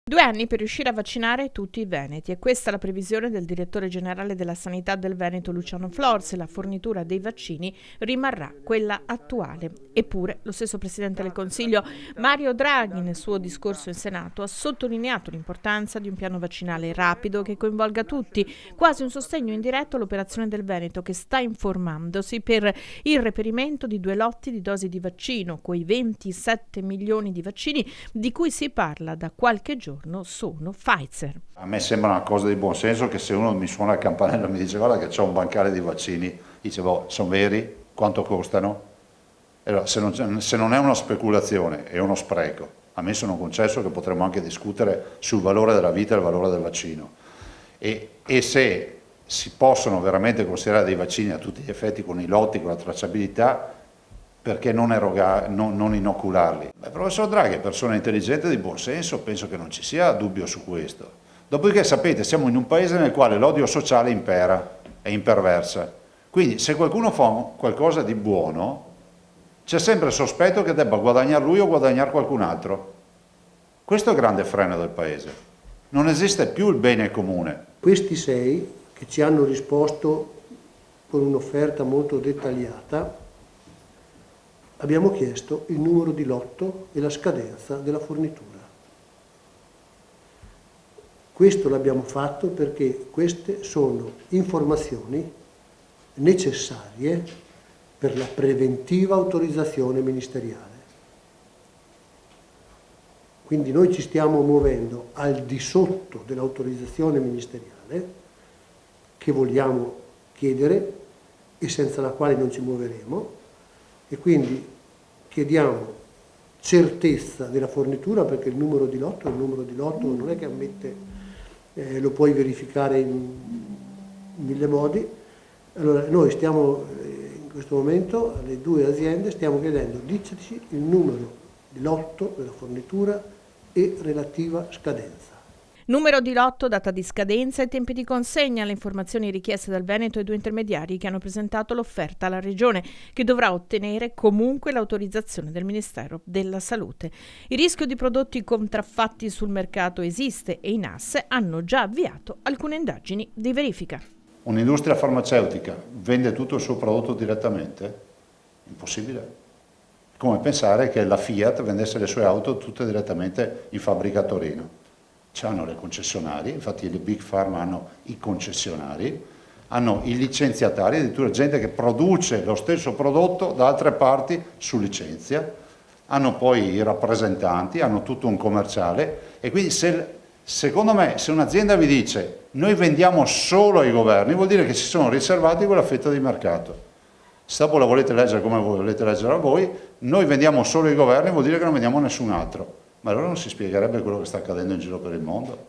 2 anni per riuscire a vaccinare tutti i veneti. E questa è la previsione del direttore generale della Sanità del Veneto, Luciano Florsi. La fornitura dei vaccini rimarrà quella attuale. Eppure, lo stesso Presidente del Consiglio, Mario Draghi, nel suo discorso in Senato, ha sottolineato l'importanza di un piano vaccinale rapido che coinvolga tutti, quasi un sostegno indiretto all'operazione del Veneto, che sta informandosi per il reperimento di 2 lotti di dosi di vaccino, quei 27 milioni di vaccini di cui si parla da qualche giorno sono Pfizer. A me sembra una cosa di buon senso che se uno mi suona il campanello e mi dice guarda che c'è un bancale di vaccini, dicevo sono veri? Quanto costano? Allora, se non è una speculazione, è uno spreco. A me sono concesso che potremmo anche discutere sul valore della vita e il valore del vaccino. E se si possono veramente considerare dei vaccini a tutti gli effetti con i lotti, con la tracciabilità, perché non inocularli? Il professor Draghi è persona intelligente e di buon senso, penso che non ci sia dubbio su questo. Dopodiché sapete, siamo in un paese nel quale l'odio sociale impera e imperversa. Quindi se qualcuno fa qualcosa di buono, c'è sempre il sospetto che debba guadagnare lui o guadagnare qualcun altro. Questo è il grande freno del paese. Non esiste più il bene comune. Questi 6 che ci hanno risposto con un'offerta molto dettagliata, abbiamo chiesto il numero di lotto e la scadenza della fornitura. Questo l'abbiamo fatto perché queste sono informazioni necessarie per la preventiva autorizzazione ministeriale. Quindi noi ci stiamo muovendo al di sotto dell'autorizzazione ministeriale che vogliamo chiedere e senza la quale non ci muoveremo, e quindi chiediamo certezza della fornitura, perché il numero di lotto non è che ammette, lo puoi verificare in 1000 modi. Allora noi stiamo in questo momento alle 2 aziende stiamo chiedendo diceci il numero di lotto della fornitura e relativa scadenza. Numero di lotto, data di scadenza e tempi di consegna. Le informazioni richieste dal Veneto e 2 intermediari che hanno presentato l'offerta alla Regione, che dovrà ottenere comunque l'autorizzazione del Ministero della Salute. Il rischio di prodotti contraffatti sul mercato esiste e i NAS hanno già avviato alcune indagini di verifica. Un'industria farmaceutica vende tutto il suo prodotto direttamente? Impossibile. Come pensare che la Fiat vendesse le sue auto tutte direttamente in fabbrica a Torino. C'hanno le concessionarie, infatti le Big Pharma hanno i concessionari, hanno i licenziatari, addirittura gente che produce lo stesso prodotto da altre parti su licenzia, hanno poi i rappresentanti, hanno tutto un commerciale e quindi secondo me se un'azienda vi dice noi vendiamo solo ai governi vuol dire che si sono riservati quella fetta di mercato. Se dopo la volete leggere come volete leggere voi, noi vendiamo solo ai governi vuol dire che non vendiamo a nessun altro. Ma allora non si spiegherebbe quello che sta accadendo in giro per il mondo?